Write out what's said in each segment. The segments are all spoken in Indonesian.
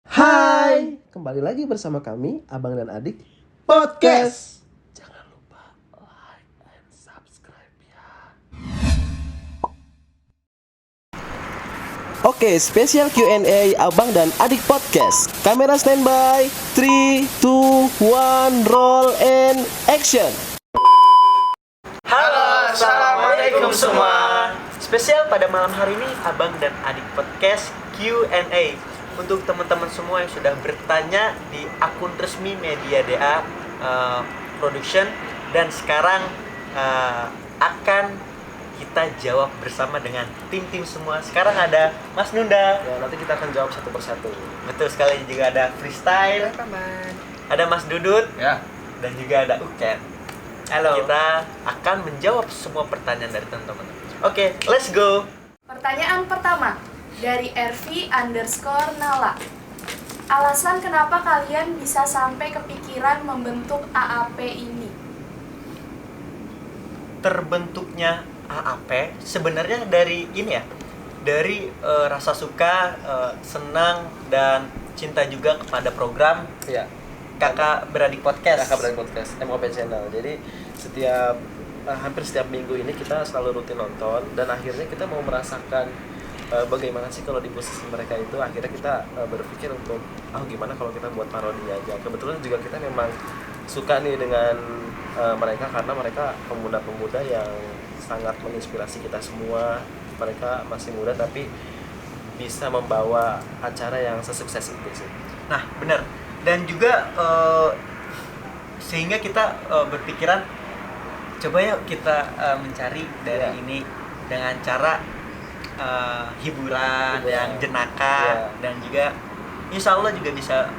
Hai, kembali lagi bersama kami, Abang dan Adik Podcast. Jangan lupa like and subscribe ya. Oke, spesial Q&A Abang dan Adik Podcast. Kamera standby, 3, 2, 1, roll and action. Halo, assalamualaikum semua. Spesial pada malam hari ini Abang dan Adik Podcast Q&A untuk teman-teman semua yang sudah bertanya di akun resmi Media DA Production, dan sekarang akan kita jawab bersama dengan tim semua. Sekarang ada Mas Nunda. Ya, nanti kita akan jawab satu persatu. Betul sekali, juga ada Freestyle. Ada Mas Dudut. Ya. Dan juga ada Uken. Halo. Kita akan menjawab semua pertanyaan dari teman-teman. Oke, let's go. Pertanyaan pertama dari RV_Nala. Alasan kenapa kalian bisa sampai kepikiran membentuk AAP ini? Terbentuknya AAP sebenarnya dari ini ya, dari rasa suka, senang dan cinta juga kepada program Ya, Kakak Beradik Podcast. Kakak Beradik Podcast, MOP Channel. Jadi hampir setiap minggu ini kita selalu rutin nonton, dan akhirnya kita mau merasakan bagaimana sih kalau di posisi mereka itu. Akhirnya kita berpikir untuk gimana kalau kita buat parodi aja. Kebetulan juga kita memang suka nih dengan mereka, karena mereka pemuda-pemuda yang sangat menginspirasi kita semua. Mereka masih muda tapi bisa membawa acara yang sesukses itu sih. Nah, benar. Dan juga sehingga kita berpikiran coba yuk kita mencari dari ini dengan cara hiburan yang jenaka, dan juga insya Allah juga bisa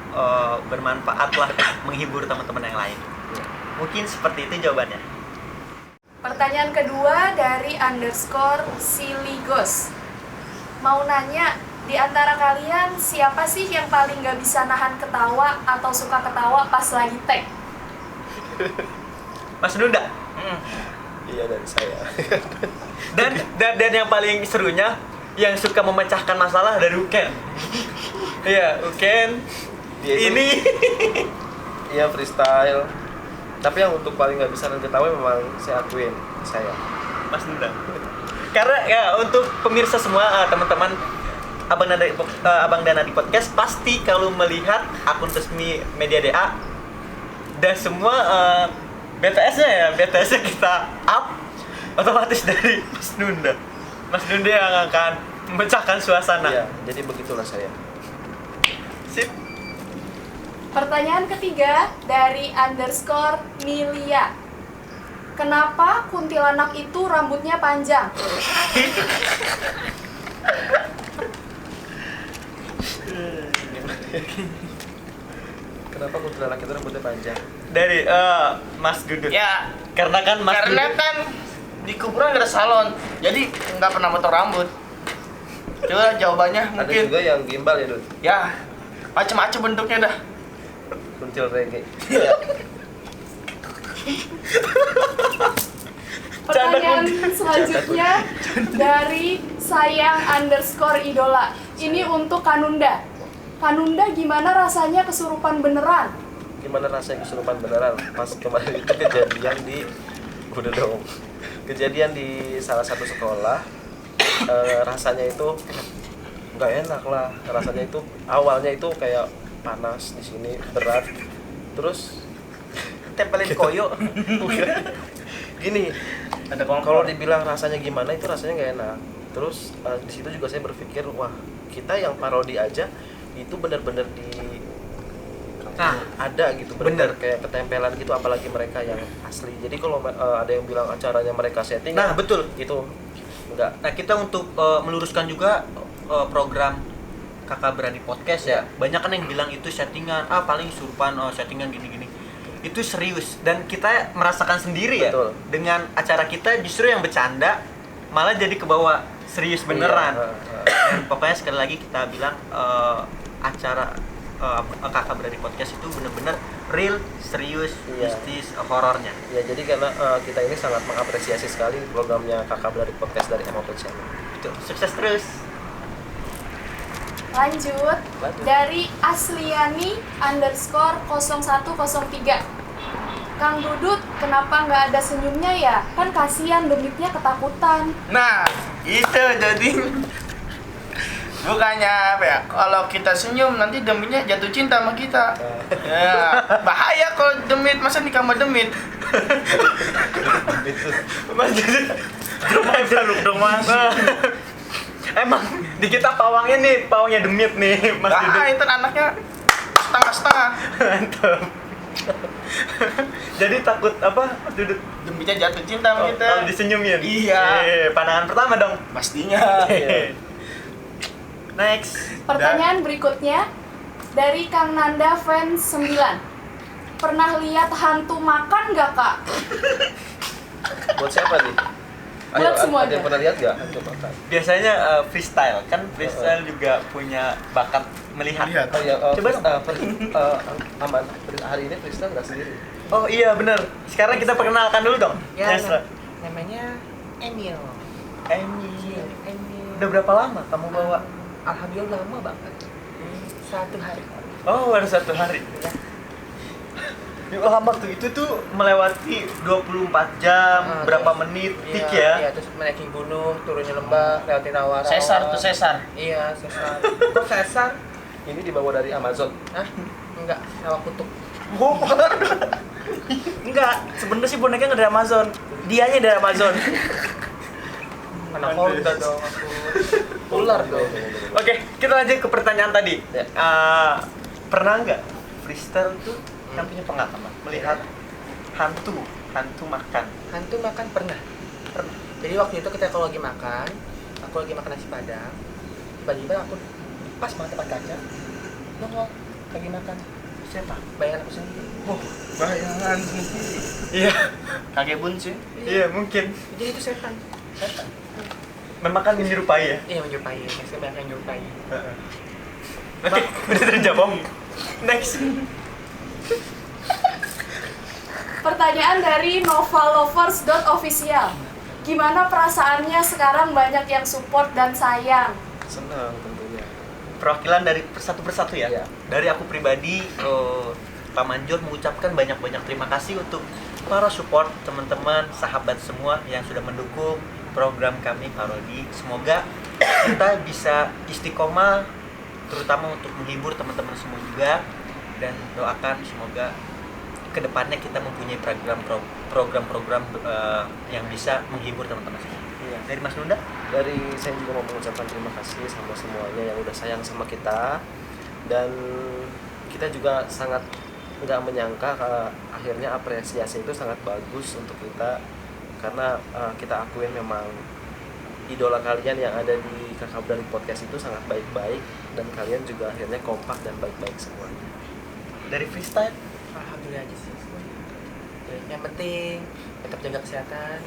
bermanfaat lah menghibur teman-teman yang lain. Mungkin seperti itu jawabannya. Pertanyaan kedua dari _siligos. Mau nanya, di antara kalian siapa sih yang paling gak bisa nahan ketawa atau suka ketawa pas lagi tag? Mas Nunda. Iya, dari saya. dan yang paling serunya yang suka memecahkan masalah dari Uken. Iya, Uken. Ini Iya, freestyle. Tapi yang untuk paling nggak bisa ketawa memang saya akuin, saya. Mas Nunda. Karena ya untuk pemirsa semua, teman-teman Abang dan Adik Podcast pasti kalau melihat akun resmi Media DA dan semua BTS-nya kita up otomatis dari Mas Nunda. Mas Nunda yang akan memecahkan suasana. Iya, jadi begitulah saya. Sip. Pertanyaan ketiga dari _Milia. Kenapa kuntilanak itu rambutnya panjang? Kenapa kuntilanak itu rambutnya panjang? Dari Mas Dudut. Ya, Karena kan Mas karena Dudut kan di kuburan nggak ada salon, jadi nggak pernah potong rambut. Coba jawabannya Ada mungkin. juga yang gimbal ya, Dut. Ya, macam-macam bentuknya dah. Kuntil reggae. Pertanyaan selanjutnya dari sayang_idola. Ini untuk Kanunda. Kanunda, gimana rasanya kesurupan beneran? Gimana rasanya kesurupan beneran? Pas kemarin itu kejadian di udah dong. Kejadian di salah satu sekolah. Rasanya itu nggak enak lah. Rasanya itu awalnya itu kayak panas di sini, berat. Terus tempelin koyo. gini, Ada kompor. kalau dibilang rasanya gimana, itu rasanya nggak enak. Terus di situ juga saya berpikir, wah, kita yang parodi aja itu benar-benar ada gitu, benar kayak ketempelan gitu, apalagi mereka yang asli. Jadi kalau ada yang bilang acaranya mereka setting, Nah, betul. itu enggak. Nah, kita untuk meluruskan juga program Kakak Beradik Podcast ya. Banyak kan yang bilang itu settingan, paling surupan, settingan gini-gini. Itu serius, dan kita merasakan sendiri ya. Betul. Dengan acara kita justru yang bercanda malah jadi kebawa serius beneran. Iya, Dan pokoknya sekali lagi kita bilang acara Kakak Beradik Podcast itu benar-benar real, serius, Iya. mistis, horornya. Ya, jadi karena kita ini sangat mengapresiasi sekali programnya Kakak Beradik Podcast dari MOP Channel. Itu sukses terus. Lanjut. Dari Asliani _0103. Kang Dudut, kenapa nggak ada senyumnya ya? Kan kasihan Demitnya ketakutan. Nah, itu jadi bukannya apa ya? Kalau kita senyum nanti Demitnya jatuh cinta sama kita. Ya, bahaya kalau Demit, masa nikah sama Demit. Mas jaluk dong Mas. Emang di kita pawangnya Demit nih Mas Dudut. Itu anaknya setengah-setengah. Mantap. Jadi takut apa Mas Dudut? Demitnya jatuh cinta sama kita. Kalau disenyumin? Iya. Pandangan pertama dong. Pastinya. Next. Pertanyaan berikutnya dari Kang Nanda Fans 9. Pernah lihat hantu makan nggak, Kak? Buat siapa nih? Buat semuanya. Ada yang pernah lihat nggak? Coba kan. Biasanya freestyle kan freestyle juga punya bakat melihat. Oh iya, Coba dong. Aman. Hari ini freestyle nggak sendiri. Oh iya benar. Sekarang kita perkenalkan dulu dong. Ya, Nesra. namanya Emil. Emil. Emil. Udah berapa lama kamu bawa? Alhamdulillah lama banget. 1 hari. Oh, baru 1 hari. Ya. Lama tuh, itu tuh melewati 24 jam, berapa menit, peak ya? Iya, terus menaiki gunung, turunnya lembah, lewatin rawa-rawa. Sesar tuh sesar. Iya, sesar. Kok sesar? Ini dibawa dari Amazon. Hah? Enggak, rawa kutub. Enggak, sebenarnya sih bonekanya nggak dari Amazon. Dianya dari Amazon. Mana Honda dong aku. Ular dong. Oke, kita lanjut ke pertanyaan tadi. Ya. Pernah nggak freestyle tuh yang punya pengalaman melihat hantu makan? Hantu makan pernah. Jadi waktu itu kita kalau lagi makan, aku lagi makan nasi padang. Tiba-tiba aku pas banget depan kaca. Nongol lagi makan. Siapa? Bayangan aku sendiri. Oh, Bayangan. iya, Kakek bun sih. iya mungkin. Jadi itu setan. Setan. Memakan menyerupai ya. Iya menyerupai, saya banyak yang menyerupai. Oke, udah terjawab. Next. Pertanyaan dari novalovers.official. Gimana perasaannya sekarang banyak yang support dan sayang? Senang tentunya. Perwakilan dari satu persatu ya. Iya. Dari aku pribadi, Pak Manjur mengucapkan banyak-banyak terima kasih untuk para support teman-teman, sahabat semua yang sudah mendukung program kami Parodi. Semoga kita bisa istiqomah, terutama untuk menghibur teman-teman semua juga, dan doakan semoga kedepannya kita mempunyai program-program yang bisa menghibur teman-teman semua. Iya. Dari Mas Nunda? Dari saya juga mau mengucapkan terima kasih sama semuanya yang udah sayang sama kita, dan kita juga sangat nggak menyangka akhirnya apresiasi itu sangat bagus untuk kita, karena kita akuin memang idola kalian yang ada di Kakak dari Podcast itu sangat baik-baik, dan kalian juga akhirnya kompak dan baik-baik semuanya. Dari freestyle? Alhamdulillah aja sih. Yang penting tetap jaga kesehatan,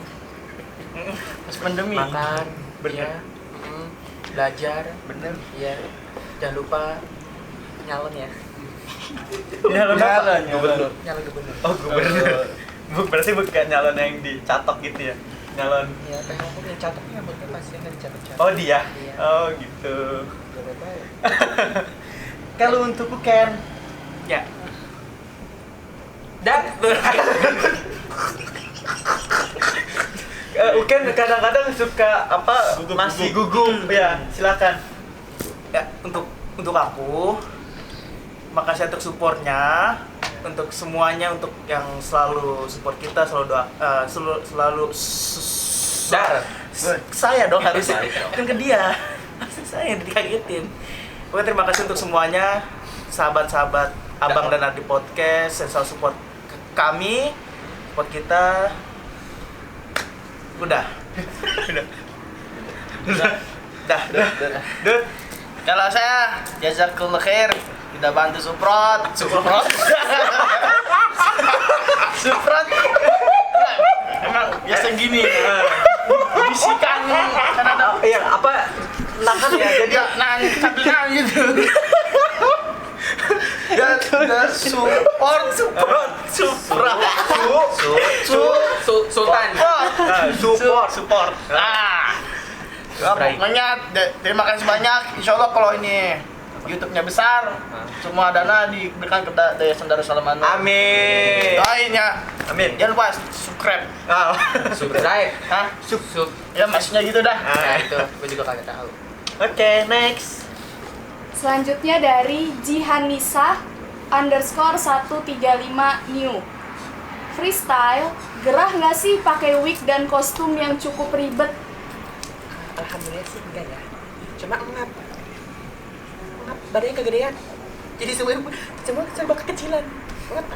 Pas pandemi. makan, Bener. ya, belajar, Bener. ya, jangan lupa nyalon ya, Nyalon apa? Gubernur. nyalon gubernur. Oh, gubernur. Berarti bukan nyalon yang dicatok gitu ya? Nyalon. Ya, pengen aku punya catatnya, buatnya pasti kan dicatat-catat. Oh, dia? Iya. Oh, gitu. Jangan baik. Kalau untuk Ken, Ya. Dan Uken kadang-kadang suka apa masih gugup ya, silakan. Ya, untuk aku, makasih untuk supportnya, untuk semuanya, untuk yang selalu support kita, selalu doa, selalu Dar. saya dong harusnya, kan ke dia, saya yang dikagetin. Oke, terima kasih untuk semuanya, sahabat-sahabat Abang dan Adi Podcast yang selalu support kami, support kita. Udah. Dut, Kalau saya jazakallah khair, tidak bantu Suprot. Suprot. Emang biasa gini. Bisikan kan ada iya apa nahan ya, jadi nahan sambil nahan gitu. Dan support Sultan. support. Nah, pokoknya terima kasih banyak. Insya Allah kalau ini YouTube-nya besar. Semua dana diberikan ke Yayasan Darussalam Anwar. Amin. Doain ya. Amin. Jangan lupa subscribe. Oh. Subscribe. Hah? Sub. Ya maksudnya gitu dah. Nah, itu gue juga kagak tahu. Oke, next. Selanjutnya dari Jihanisa _135 new. Freestyle, gerah nggak sih pakai wig dan kostum yang cukup ribet? Alhamdulillah sih enggak ya. Cuma ngap badannya kegedean. Jadi semua serba kekecilan. Ngap.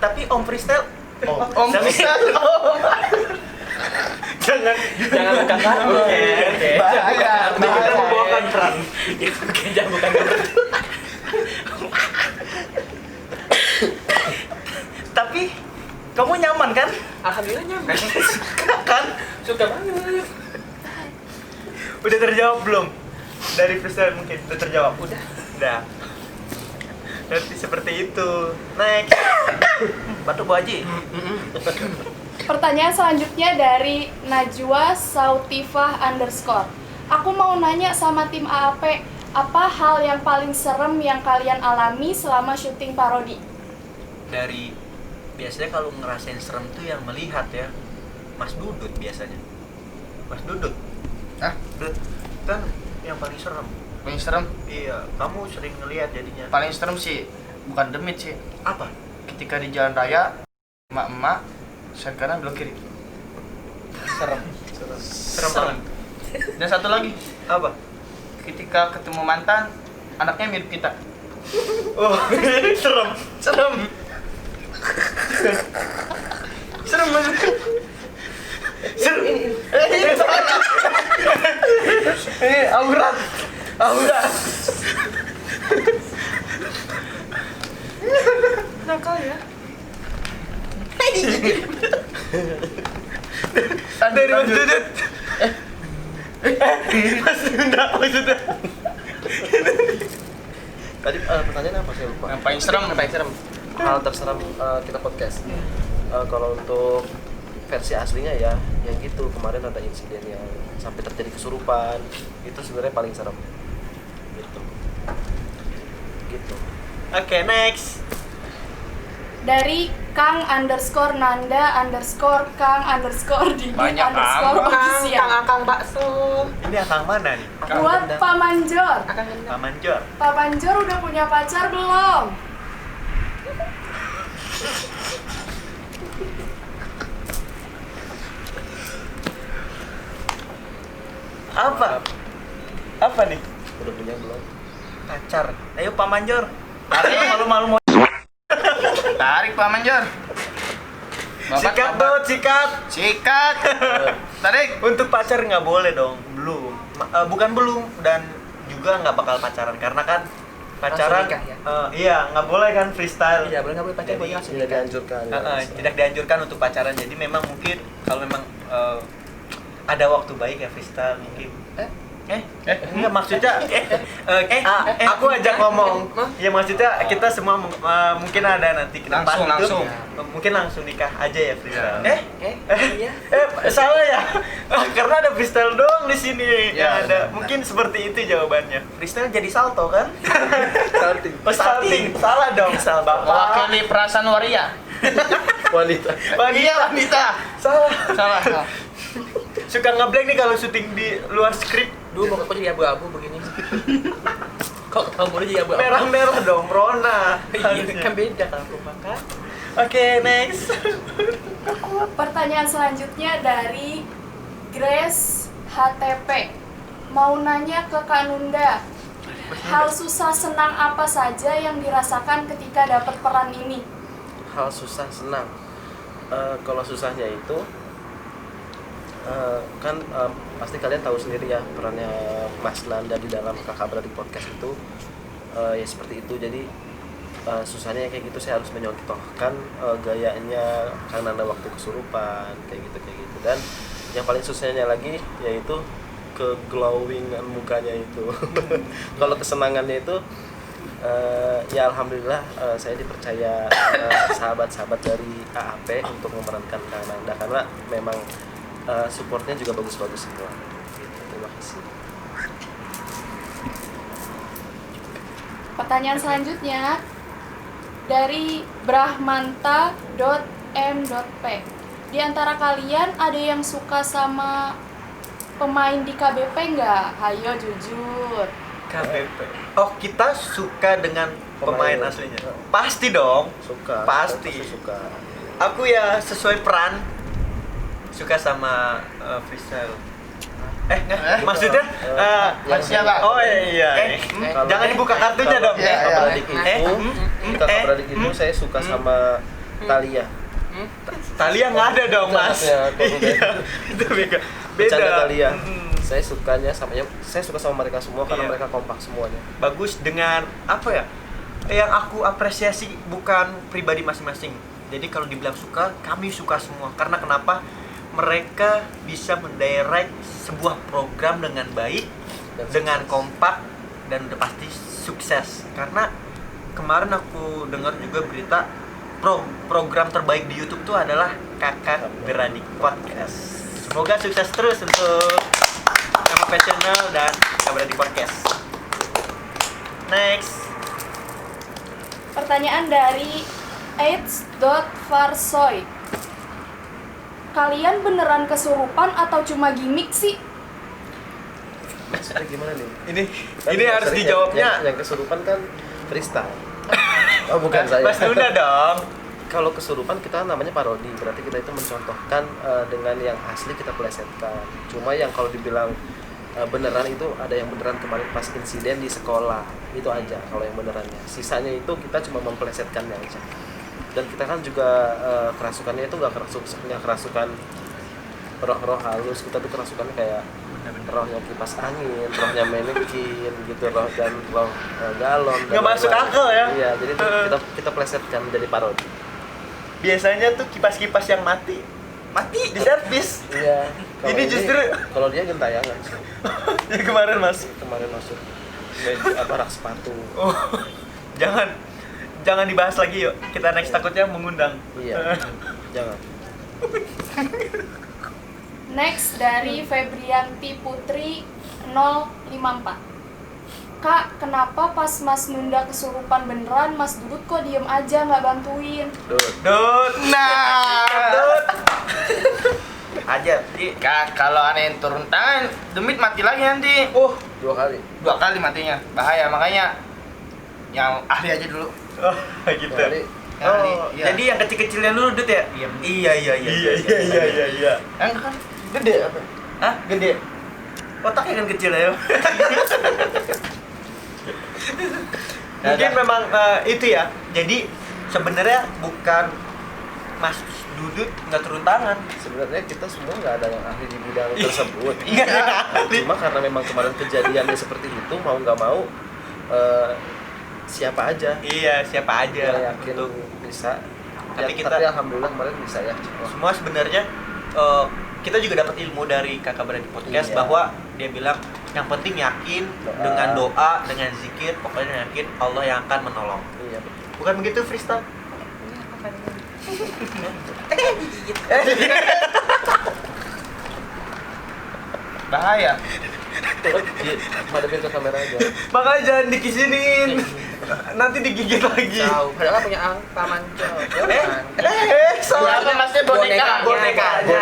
Tapi Om Freestyle Om bisa. jangan buka kan. Oke. Bahaya. Kita membawakan perang. Oke, jangan bukan. Tapi kamu nyaman kan? Alhamdulillah nyaman. Kan? Suka banget. Udah terjawab belum? Dari freestyle mungkin udah terjawab. Udah. Berarti seperti itu. Next. Batuk Bu Haji. Pertanyaan selanjutnya dari Najwa Sautifah _. Aku mau nanya sama tim AAP, apa hal yang paling serem yang kalian alami selama syuting parodi? Dari biasanya kalau ngerasain serem tuh yang melihat ya, Mas Dudut biasanya. Mas Dudut. Hah? Dudut kan yang paling serem. Paling serem, Iya, kamu sering ngelihat jadinya. paling serem sih bukan demit sih. Apa? Ketika di jalan raya, emak-emak set kanan belok kiri. Serem. Serem banget. Dan satu lagi, Apa? ketika ketemu mantan, anaknya mirip kita. Oh, serem. Serem banget. Aurat. Nakal ya. Dari Mas Dudut. Mas Dudut maksudnya. Tadi pertanyaan apa saya lupa. Yang paling serem, Hal terseram kita podcast. Kalau untuk versi aslinya ya, yang gitu kemarin ada insiden yang sampai terjadi kesurupan, itu sebenarnya paling serem. Gitu. Oke, next. Dari Kang _Nanda _ Didi Banyak _ Akang bakso. Ini akang mana nih? Buat Pak Manjor. Pak Manjor. Pak Manjor udah punya pacar belum? Apa nih? Udah punya belum? Pacar. Ayo Pak Manjor. Malu-malu mau. Tarik Pak Manjor. Sikat tuh, sikat. Tarik. Untuk pacar nggak boleh dong, belum. Bukan belum dan juga nggak bakal pacaran karena kan pacaran Langsung nikah, ya? iya nggak boleh kan freestyle. Iya, boleh nggak boleh pacar Jadi, boleh langsung Tidak nikah. dianjurkan. tidak dianjurkan untuk pacaran. Jadi memang mungkin kalau memang ada waktu baik ya freestyle mungkin. Enggak maksudnya aku ajak ngomong. Ya maksudnya kita semua mungkin ada nanti ke depan Langsung. mungkin langsung nikah aja ya freestyle. Iya. Salah ya? Karena ada freestyle doang di sini. Ya, Yang ada. benar. Mungkin seperti itu jawabannya. Freestyle jadi salto kan? Salting. Salting. Salah dong. Bapak. Mewakili perasaan waria. Wanita. Wanita. Salah. Suka ngeblank nih kalau syuting di luar skrip. Dulu muka aku jadi abu-abu begini. Kok kamu jadi abu-abu? Merah-merah dong, Rona. Iya, kan beda kalau aku makan. Oke, next. Pertanyaan selanjutnya dari Grace HTP. Mau nanya ke Kak Nunda, hal susah senang apa saja yang dirasakan ketika dapat peran ini? Hal susah senang. Kalau susahnya itu pasti kalian tahu sendiri ya perannya Mas Nanda di dalam Kakak Beradik Podcast itu ya seperti itu. Jadi susahnya kayak gitu, saya harus menyontohkan gayanya Kang Nanda waktu kesurupan kayak gitu. Dan yang paling susahnya lagi yaitu ke glowingan mukanya itu. Kalau kesenangannya itu ya alhamdulillah saya dipercaya sahabat-sahabat dari AAP untuk memerankan Kang Nanda karena memang supportnya juga bagus-bagus semua. Gitu. Terima kasih. Pertanyaan selanjutnya dari brahmanta.m.p. Di antara kalian ada yang suka sama pemain di KBP nggak? Hayo jujur. KBP. Oh, kita suka dengan pemain aslinya. Pasti dong. Suka. Pasti. Suka. Aku ya sesuai peran suka sama freestyle. Maksudnya siapa? Oh iya. Jangan dibuka kartunya dong. Kakak beradik itu saya suka sama Thalia. Thalia nggak ada dong, Mas. Iya. Itu beda. Bercanda Thalia. Saya suka sama mereka semua karena Iya. mereka kompak semuanya. Bagus dengan apa ya? Yang aku apresiasi bukan pribadi masing-masing. Jadi kalau dibilang suka, kami suka semua. Karena kenapa? Mereka bisa mendirect sebuah program dengan baik, Dan dengan sukses. kompak, dan udah pasti sukses. Karena kemarin aku dengar juga berita program terbaik di YouTube tuh adalah Kakak Beradik Podcast. Semoga sukses terus untuk Kakak Channel dan Kakak Beradik Podcast. Next. Pertanyaan dari AIDS.farsoy. Kalian beneran kesurupan atau cuma gimmick sih? Maksudnya gimana nih? Ini Kan harus biasanya dijawabnya. yang kesurupan kan freestyle. Oh bukan saya. Mas Luna dong. Kalau kesurupan kita namanya parodi, berarti kita itu mencontohkan dengan yang asli kita plesetkan. Cuma yang kalau dibilang beneran itu ada yang beneran kemarin pas insiden di sekolah, itu aja kalau yang benerannya. Sisanya itu kita cuma memplesetkannya aja. Dan kita kan juga kerasukannya itu nggak kerasukan roh-roh halus, kita tuh kerasukannya kayak rohnya kipas angin, rohnya manekin gitu, roh galon. dan Nggak masuk lain-lain. akal ya? Iya, jadi itu kita plesetkan jadi parodi. Biasanya tuh kipas-kipas yang mati di servis. Iya. Kalau Ini justru- kalau dia gentayangan sih. Ya kemarin Mas. Kemarin masuk rak sepatu. Oh, jangan dibahas lagi yuk. Kita next takutnya mengundang. Iya. Jangan. Next dari Febrianti Putri 054. Kak, kenapa pas Mas Nunda kesurupan beneran, Mas Dudut kok diem aja nggak bantuin? Dut. Nah, Dut. Aja. Kak, kalau aneh turun tangan, demit mati lagi nanti. 2 kali. 2 kali matinya, bahaya. Makanya yang ahli aja dulu. Oh, gitu. 2 kali. Yang ahli, iya. Jadi yang kecil-kecilnya dulu Dut ya? Iya. Iya. Yang kan gede apa? Hah? Gede. Otaknya kan kecil ya. Mungkin memang itu ya. Jadi sebenarnya bukan Mas Dudut nggak turun tangan. Sebenarnya kita semua nggak ada yang ahli di bidang tersebut. Iya. Cuma karena memang kemarin kejadiannya seperti itu, mau nggak mau siapa aja Iya, siapa aja yang yakin untuk bisa. Tapi Ya, kita- tapi alhamdulillah kemarin bisa ya. semua sebenarnya kita juga dapat ilmu dari Kakak Beradik Podcast Iya. bahwa dia bilang yang penting yakin Doa. dengan doa, dengan zikir, pokoknya yakin Allah yang akan menolong. Iya. Bukan begitu freestyle? Bahaya. Madepin ke kamera aja. Makanya jangan dikisinin. Nanti digigit lagi. Tahu. Padahal punya paman Salah. Apa maksudnya boneka? Bonekanya.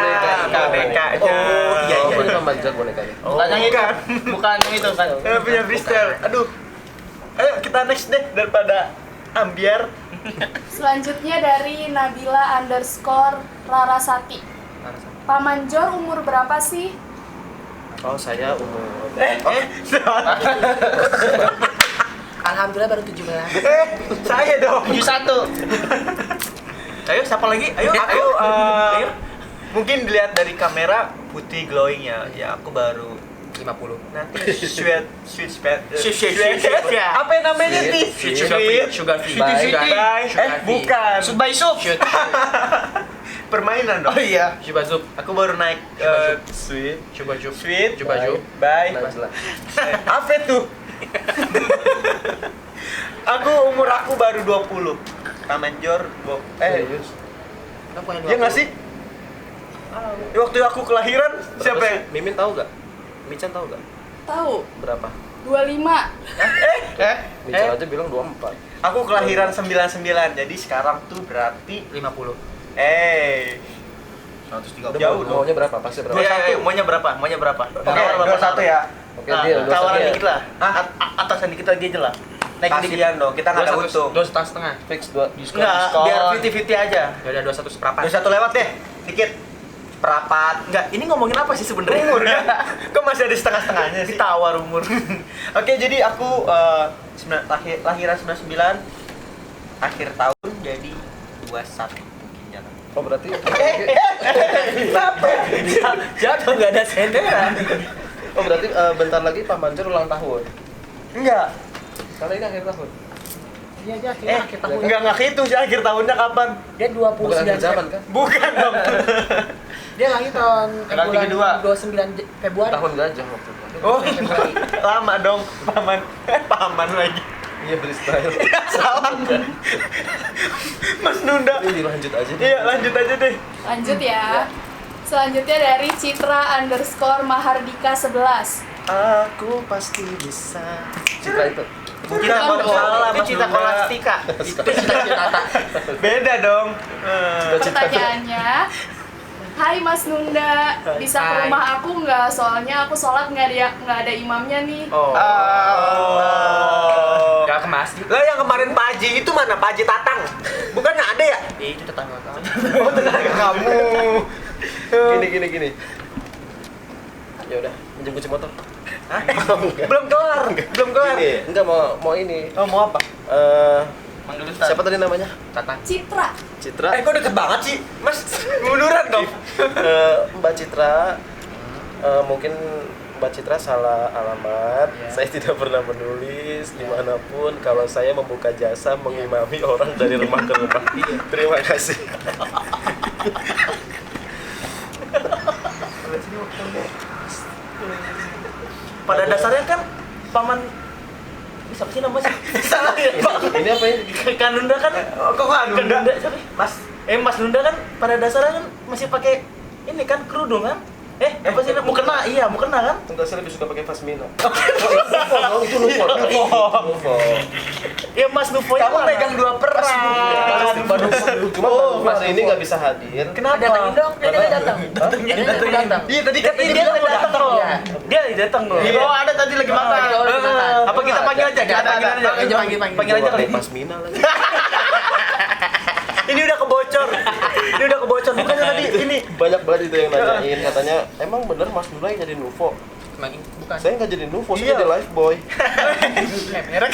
Bonekanya. Oh, iya. Ini memanjat bonekanya. Bukan yang itu. Bukan yang itu kan. Punya freestyle. Aduh. Ayo kita next deh daripada ambiar. Selanjutnya dari Nabila_Rarasati. Paman Jor umur berapa sih? Oh, saya umur Alhamdulillah baru 17. Saya dong. 71. Ayo siapa lagi? Ayo aku mungkin dilihat dari kamera putih glowing ya. Ya aku baru 50. nanti sweet Sweet. apa yang namanya nih? Sugar free. Bye. Bukan. Subai sup. Permainan dong. Oh iya, Subazup. Aku baru naik sweet. Subazup. sweet. Subazup. Bye. Najla. Apa tuh? Umur aku baru 20. Kamanjor Serius? Iya nggak sih? Waktu aku kelahiran siapa yang Mimin tahu gak? Michan tahu gak? Tahu? Berapa? 25. Bicara aja bilang 24. Aku kelahiran 99, jadi sekarang tuh berarti 50. 130. Udah Jauh mau- dong. maunya berapa? Pasti berapa? Maunya berapa? Maunya berapa? Oke, 21 ya. Oke, deal. Tawaran 21 dikit lah. Hah? Atasan dikit lagi aja lah. Naik dikit. Kasihan dong, kita nggak ada untung. 2,5. fix 2 Enggak, biar 50-50 aja. Ya udah 21 seperempat. 21 lewat deh, dikit. Perapat. Enggak, ini ngomongin apa sih sebenarnya? Umur kan? Kok masih ada setengah-setengahnya sih? Ditawar umur. Oke, jadi aku lahiran 99, akhir tahun jadi 21 mungkin jangan. Oh berarti Jatuh enggak ada senderan. Oh berarti bentar lagi Pak Manjur ulang tahun. Enggak. Karena ini akhir tahun. Iya, iya, akhir tahun. Enggak hitung sih akhir tahunnya kapan. Dia Bukan 29 akhir zaman kan? Bukan dong. Dia lahir tahun Tanggal bulan 32. 29 Februari. Tahun gajah waktu itu. Oh, Februari. lama dong, paman. Paman lagi. Iya beri style. Salah. Mas Nunda. Ini dilanjut aja deh. Iya, lanjut aja deh. Lanjut ya. Selanjutnya dari Citra_Mahardika 11. Aku pasti bisa. Citra itu. Bukan Bukan kalau dong. salah, Itu Mas Cita Nunda. Kolastika. Itu cita-cita. Beda dong. Pertanyaannya, Hai Mas Nunda, bisa ke Hai. rumah aku nggak? Soalnya aku sholat nggak ada imamnya nih. Oh. Gak ke masjid. Lah yang kemarin Pak Haji itu mana? Pak Haji Tatang. Bukannya ada ya? Itu tetangga kamu. Oh, tetangga kamu. Gini. Ya udah, minjem kunci motor. Hah? Belum kelar. Gini, enggak mau ini. Oh, mau apa? Manggil Ustaz. Siapa tadi namanya? Tatang. Citra. Citra. Kok deket banget sih? Mas, munduran dong. Mbak Citra, mungkin Mbak Citra salah alamat. Iya. Saya tidak pernah menulis dimanapun. Kalau saya membuka jasa mengimami orang dari rumah ke rumah. Terima kasih. Pada dasarnya kan paman siapa sih namanya? Salah ya, Pak. Ini apa ini? Kanunda kan Kok nggak Nunda? Kanunda siapa? Mas, Mas Nunda kan pada dasarnya kan masih pakai ini kan kerudung kan? Apa sih? Mukena, iya mukena kan? Enggak, saya lebih suka pakai Fasmina. Oh, itu Nufo. Ya Mas Nufo kamu pegang dua peran. Cuma Mas ini nggak bisa hadir. Kenapa? Datangin dong, dia datang. Datang. Iya, tadi kan Dia mau datang loh. Iya. Dia datang loh. Di bawah ada tadi lagi makan. di bawah lagi makan. Apa kita panggil aja? Kita panggil aja. Panggil aja kali. Fasmina lagi. Ini udah kebocor. Bukannya tadi ini. Banyak banget itu yang nanyain, katanya emang bener Mas Nula yang jadi Nuvo? Bukan. Saya nggak jadi Nuvo, Iya. saya jadi Lifeboy. Merek.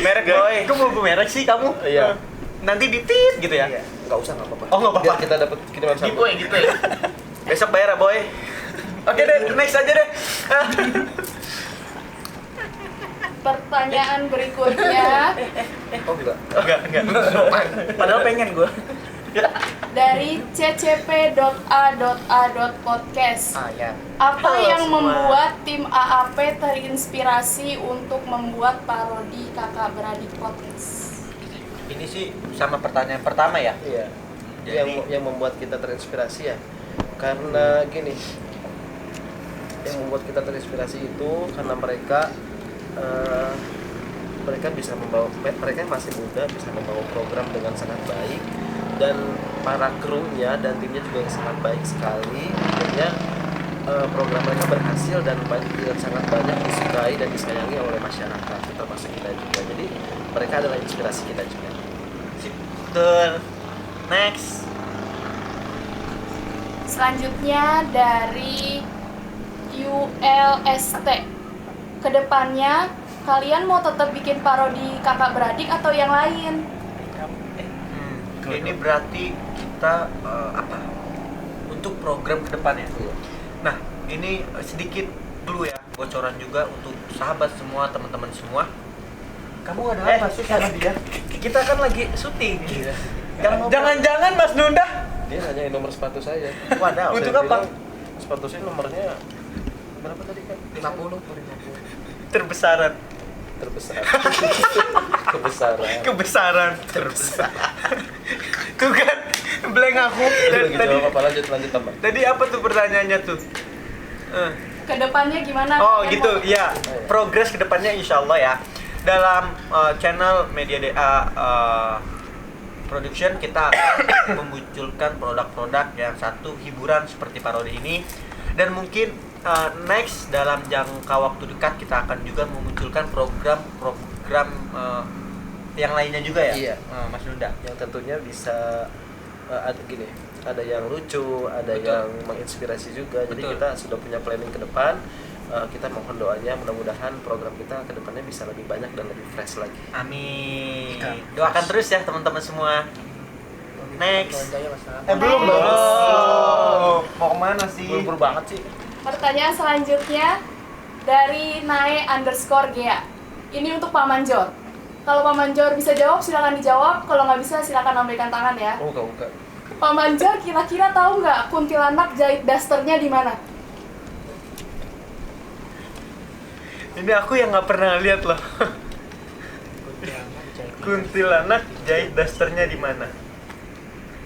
Merek boy. Kok mau merek sih kamu? Iya. Nanti ditit gitu ya? Nggak usah, nggak apa-apa. Oh, nggak apa-apa. Biar kita dapat kiriman sampel. Gitu ya. Besok bayar ya boy. Oke deh, next aja deh. Pertanyaan berikutnya Oh enggak. Enggak. Padahal pengen gue. dari ccp.a.a.podcast. Ya. Apa Halo yang semua. membuat tim AAP terinspirasi untuk membuat parodi kakak beradik podcast? Ini sih sama pertanyaan pertama ya. Iya. Jadi- Yang membuat kita terinspirasi ya. Karena gini. Yang membuat kita terinspirasi itu karena mereka bisa membawa, mereka yang masih muda bisa membawa program dengan sangat baik, dan para krunya dan timnya juga yang sangat baik sekali. Akhirnya program mereka berhasil dan sangat banyak disukai dan disayangi oleh masyarakat, termasuk kita juga. Jadi mereka adalah inspirasi kita juga. Betul. Next. Selanjutnya dari ULST. Kedepannya kalian mau tetap bikin parodi kakak beradik atau yang lain? Ini berarti kita apa? Untuk program kedepannya. Nah, ini sedikit clue ya, bocoran juga untuk sahabat semua, teman-teman semua. Kamu ada apa sih sama dia? Kita kan lagi syuting. Jangan-jangan Mas Nunda? Dia nanyain nomor sepatu saya. Waduh. Untuk Saya apa? bilang, sepatu saya nomornya berapa tadi kan? 50. Terbesar. Kebesaran terbesar. Tuh kan, blank aku. Lagi jawab apa, lanjut apa? Tadi apa tuh pertanyaannya tuh? Kedepannya gimana? Oh Kalian gitu, mau- ya. Progres kedepannya insya Allah ya. Dalam channel Media DA Production kita akan memunculkan produk-produk yang satu hiburan seperti parodi ini, dan mungkin next dalam jangka waktu dekat kita akan juga memunculkan program-program yang lainnya juga ya, Iya. Mas Nunda. Yang tentunya bisa ada gini, ada yang lucu, ada Betul. yang menginspirasi juga. Jadi Betul. kita sudah punya planning ke depan. Kita mohon doanya, mudah-mudahan program kita ke depannya bisa lebih banyak dan lebih fresh lagi. Amin. Doakan terus ya teman-teman semua. Next. Belum Belum. dong. Mau kemana sih? Buru-buru banget sih. Pertanyaan selanjutnya dari Nae_Gea. Ini untuk Pak Manjor. Kalau Pak Manjor bisa jawab, silakan dijawab. Kalau nggak bisa, silakan lambaikan tangan ya. Oh, enggak. Pak Manjor, kira-kira tahu nggak kuntilanak jahit dasternya di mana? Ini aku yang nggak pernah lihat loh. Kuntilanak jahit dasternya di mana?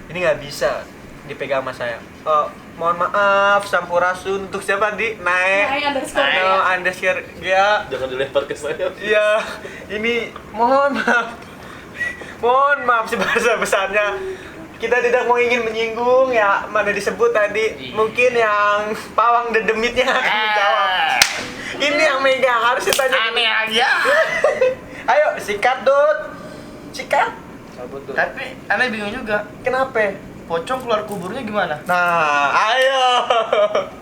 Ini nggak bisa dipegang sama saya. Mohon maaf, sampurasun untuk siapa di Nae_Gea. Jangan dilempar ke saya. Iya, ini mohon maaf sebesar-besarnya. Kita tidak mau ingin menyinggung ya, mana disebut tadi. Mungkin yang pawang dedemitnya akan menjawab. Ini yang megang, harus ditanya. Aneh aja. Ayo, sikat Dut. Sikat. Cabut tuh. Tapi aneh bingung juga. Kenapa? Pocong keluar kuburnya gimana? Nah, ayo.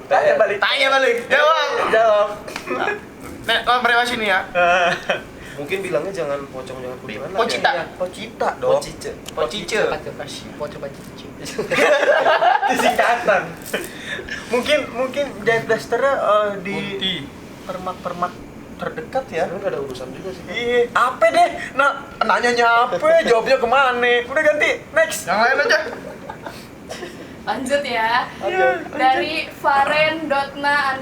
Tanya balik. Jawab. Jawab. Nek, lempar sini ya. Mungkin bilangnya jangan pocong, jangan kuntilanak. Pocita. Ya. Pocita dong. Pocice. Pocice. Coba cici. Disingkatan. Mungkin jahit dasternya di permak-permak terdekat ya. Sebenarnya nggak ada urusan juga sih. Iya, apa deh? Nah, nanyanya apa? Jawabnya kemana? Udah ganti, next. Yang lain aja. Lanjut ya. Dari Faren.na_.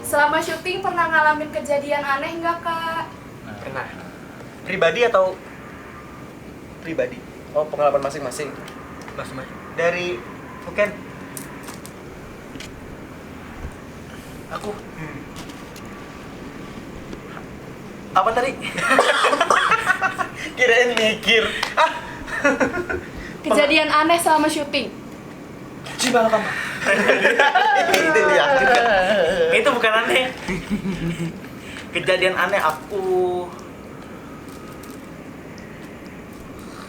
Selama syuting pernah ngalamin kejadian aneh nggak, Kak? Pernah. Pribadi atau pribadi? Oh, pengalaman masing-masing. Mas. Dari Fuken. Aku. Apa tadi? Kirain mikir. Kejadian aneh selama syuting. Cibalak kamu. Itu dia. Itu bukan aneh. Kejadian aneh aku.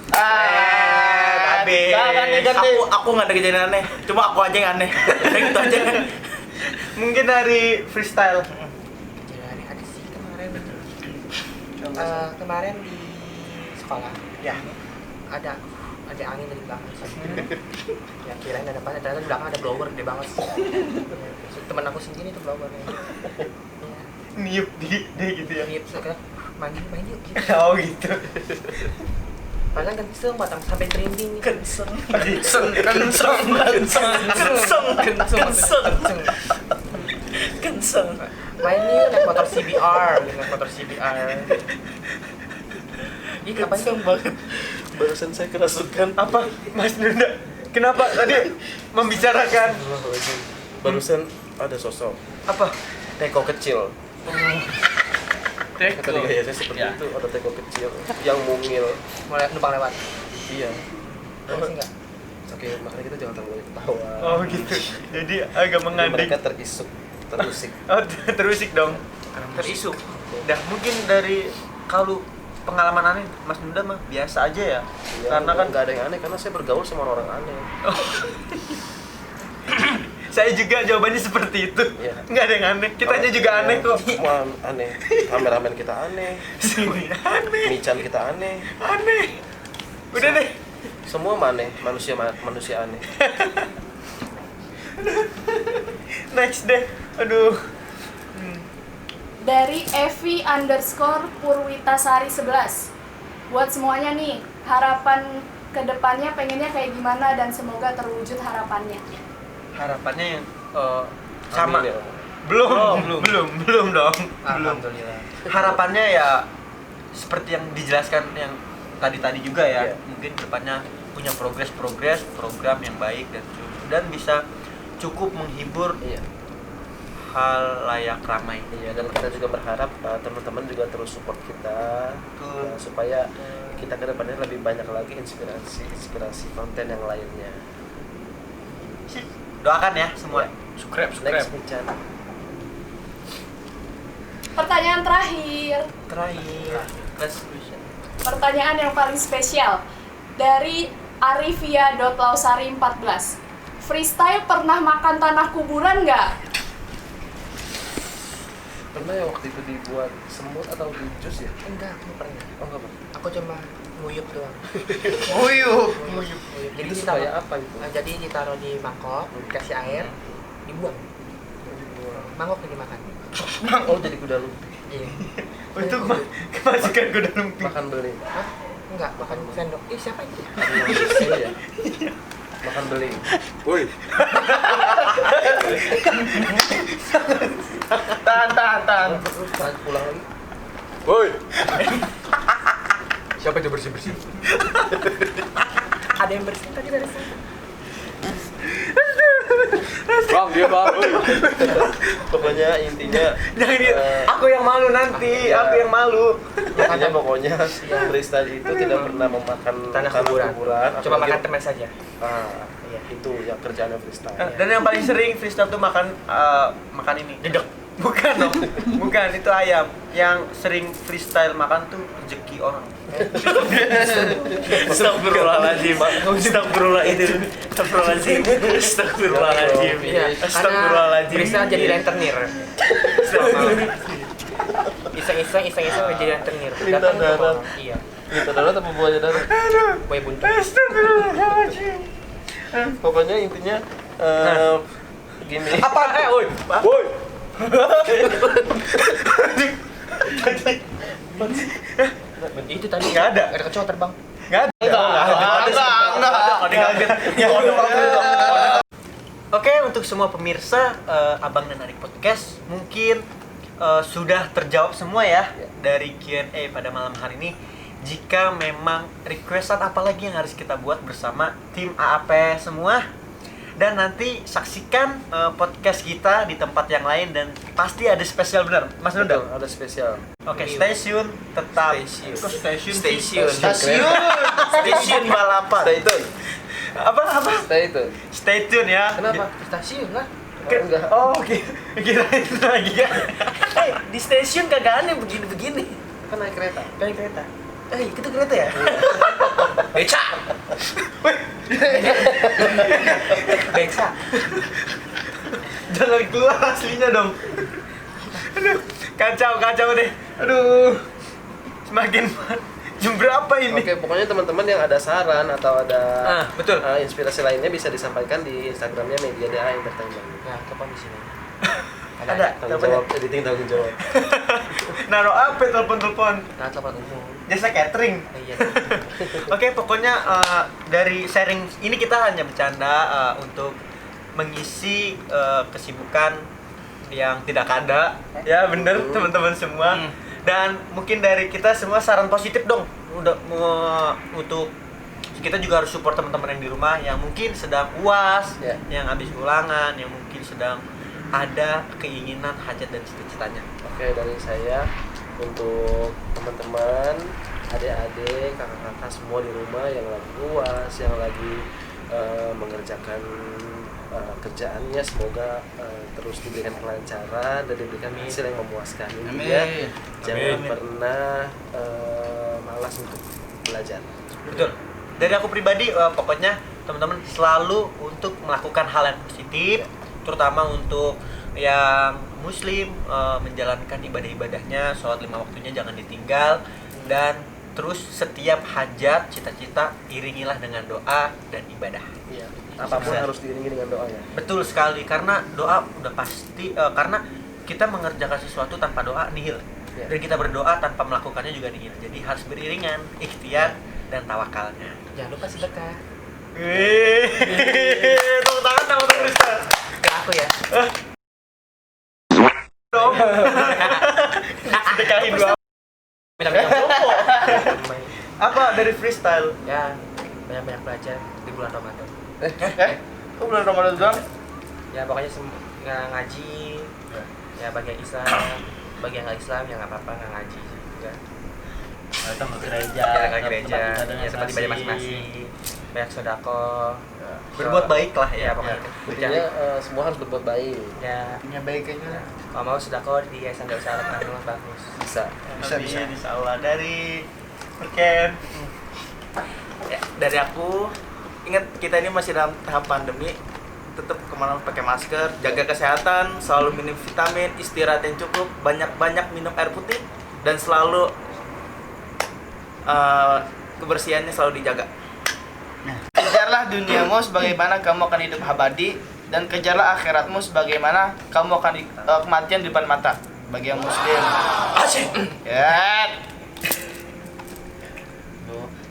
Tapi Aku nggak ada kejadian aneh. Cuma aku aja yang aneh. Kayak gitu aja. mungkin dari freestyle. Jadi ada sih kemarin di sekolah Ya. ada angin dari belakang ya kirain ada apa, ternyata di belakang ada blower gede banget. Temen aku sendiri tuh blowernya. Niup dia gitu ya. Iya, terus akhirnya main yuk gitu. Oh gitu. Padahal kenceng batang sampai trending. Kenceng. Main nih naik motor CBR, Ih, kapan sih? banget. Barusan saya kerasukan. Apa? Mas Nunda. Kenapa tadi membicarakan Barusan ada sosok apa? teko kecil. Kata dia ya, saya seperti Ya. itu, ada teko kecil yang mungil. Mau numpang lewat. Iya. Ada sih enggak? Oke, makanya kita jangan terlalu ketawa. Oh gitu. Jadi agak mengandeng. Mereka terusik. Oh, terusik dong. Terisu. Dah mungkin dari kalau pengalaman aneh Mas Nunda mah biasa aja ya. Iya, Karena kan nggak ada yang aneh, karena saya bergaul sama orang aneh. saya juga jawabannya seperti itu. Iya. Nggak ada yang aneh. Kitanya juga Iya, aneh kok. Semua aneh. Kameramen kita aneh. Semuanya aneh. Mican kita aneh. Aneh. Udah deh. Semua aneh. Manusia aneh. Next deh. Aduh. Dari Evi_Purwitasari 11. Buat semuanya nih, harapan kedepannya pengennya kayak gimana dan semoga terwujud harapannya. Harapannya yang sama. Amin ya. Belum dong. Alhamdulillah. Harapannya ya seperti yang dijelaskan yang tadi juga ya. Iya. Mungkin depannya punya progres program yang baik dan bisa cukup menghibur Iya. hal layak ramai. Iya, dan kita juga berharap teman-teman juga terus support kita supaya kita ke depannya lebih banyak lagi inspirasi konten yang lainnya. Doakan ya semua. Subscribe. Next Michan. Pertanyaan terakhir. Resolution. Pertanyaan yang paling spesial dari Arifia.lausari14. Freestyle pernah makan tanah kuburan nggak? Pernah ya waktu itu dibuat semut atau di jus ya? Enggak, aku pernah. Oh enggak pernah. Aku cuma nguyup doang. Nguyup. Jadi Itu ditaruh, supaya apa itu? jadi ditaruh di mangkok, dikasih air, dibuang. Mangkok yang dimakan. Oh jadi kuda lumping. Iya. Oh, itu kemajikan kuda lumping. Makan beli. Hah? Enggak, makan sendok. Siapa itu? Iya. Makan beli. Woi. Tahan. Pulang lagi. Woi. Siapa itu bersih? Ada yang bersih tadi dari sana. Bang, dia bang. Pokoknya intinya Jangan aku yang malu nanti, Iya. aku yang malu. intinya pokoknya yang freestyle itu tidak pernah memakan Tanah kuburan. Cuma apalagi- makan teman saja. Iya, itu yang kerjaannya freestyle. Dan yang paling sering freestyle tuh makan ini. Dedek. Bukan dong. Bukan, itu ayam. Yang sering freestyle makan tuh rezeki orang. Astagfirullahaladzim. Astagfirullahaladzim. Astagfirullahaladzim. Iya, karena Astagfirullahaladzim. bisa jadi rentenir. Iseng-iseng jadi rentenir. Minta Datang ke darah. mall. Iya. Gitu darah apa buahnya darah? Kue buntu. Astagfirullahaladzim. Pokoknya intinya gini. Apa? Woi. Woi. Itu tadi Nggak ada. Ada kecoa terbang. Enggak ada. Oke, untuk semua pemirsa Abang dan Adik Podcast, mungkin sudah terjawab semua ya dari Q&A pada malam hari ini. Jika memang requestan apa lagi yang harus kita buat bersama tim AAP semua, dan nanti saksikan podcast kita di tempat yang lain, dan pasti ada spesial, benar Mas Nunda? Betul, ada spesial. Oke, stay tune tetap. Kok stasiun balapan. Stay tune. Apa? Stay tune. Stay tune ya. Kenapa? Stasiun lah. Enggak. Oh, oke. Kirain lagi ya. Di stasiun kagak aneh begini-begini. Kan naik kereta. Kayak kereta. Itu kereta ya? Beca. Beca. Jangan keluar aslinya dong. Aduh, kacau deh. Aduh. Semakin jam berapa ini? Oke, pokoknya teman-teman yang ada saran atau ada Betul. inspirasi lainnya bisa disampaikan di Instagramnya Media DA Entertainment. Ya, telepon di sini. Ada. Tanggung Teleponnya. jawab editing, tanggung jawab. Naruh apa telepon-telepon? Nah, telepon umum. Jasa catering. Iya. Oke, pokoknya dari sharing ini kita hanya bercanda untuk mengisi kesibukan yang tidak ada. Ya, bener teman-teman semua. Dan mungkin dari kita semua saran positif dong. Untuk kita juga harus support teman-teman yang di rumah yang mungkin sedang UAS, Ya. yang habis ulangan, yang mungkin sedang ada keinginan, hajat dan cita-citanya. Oke, dari saya untuk teman-teman, adik-adik, kakak-kakak semua di rumah yang lagi UAS, yang lagi mengerjakan kerjaannya, semoga terus diberikan kelancaran dan diberikan hasil yang memuaskan. Intinya jangan pernah malas untuk belajar. Betul. Dari aku pribadi, pokoknya teman-teman selalu untuk melakukan hal yang positif, terutama untuk yang muslim, menjalankan ibadah-ibadahnya, sholat 5 waktunya jangan ditinggal, dan terus setiap hajat, cita-cita iringilah dengan doa dan ibadah. Iya. Apapun Sukses. harus diiringi dengan doa ya. Betul sekali, karena doa udah pasti, karena kita mengerjakan sesuatu tanpa doa nihil, Ya. dan kita berdoa tanpa melakukannya juga nihil. Jadi harus beriringan ikhtiar dan tawakalnya. Jangan lupa sedekah. Tepuk tangan Rizka. Ke aku ya. Dong. Sedekahin dua. Minta-minta rokok. Apa dari freestyle? Ya, banyak-banyak belajar di bulan Ramadan. Kok bulan Ramadan doang? Ya pokoknya nggak ngaji, ya bagi yang Islam, bagi yang nggak Islam ya nggak apa-apa nggak ngaji juga. Datang ke gereja, Ya ke gereja, ya tempat ibadah masing-masing, banyak sodako, berbuat baik lah ya pokoknya. Intinya semua harus berbuat baik. Ya, Punya baik kayaknya. kalau mau sodako di yayasan Gak Usah Alat Anul bagus. Bisa. bisa insya Allah. Dari Perken. Ya, dari aku, ingat kita ini masih dalam tahap pandemi, tetap kemana pakai masker, jaga kesehatan, selalu minum vitamin, istirahat yang cukup, banyak-banyak minum air putih, dan selalu kebersihannya selalu dijaga. Kejarlah duniamu sebagaimana kamu akan hidup abadi, dan kejarlah akhiratmu sebagaimana kamu akan kematian di depan mata. Bagi yang muslim. Ya.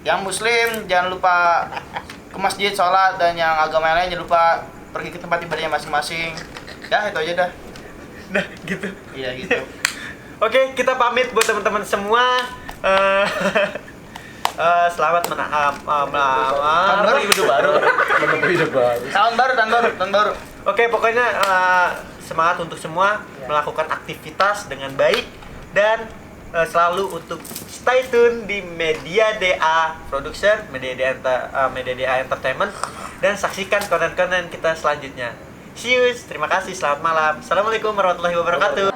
Yang muslim jangan lupa ke masjid sholat, dan yang agama lain jangan lupa pergi ke tempat ibadahnya masing-masing. Ya itu aja dah. Nah, gitu. Iya gitu. Oke, kita pamit buat teman-teman semua. Selamat baru, hidup baru. Menempuh hidup baru. Tahun baru. Oke, pokoknya semangat untuk semua melakukan aktivitas dengan baik dan selalu untuk stay tune di Media DA Production, Media DA Entertainment, dan saksikan konten-konten kita selanjutnya. See you, terima kasih, selamat malam. Assalamualaikum warahmatullahi wabarakatuh.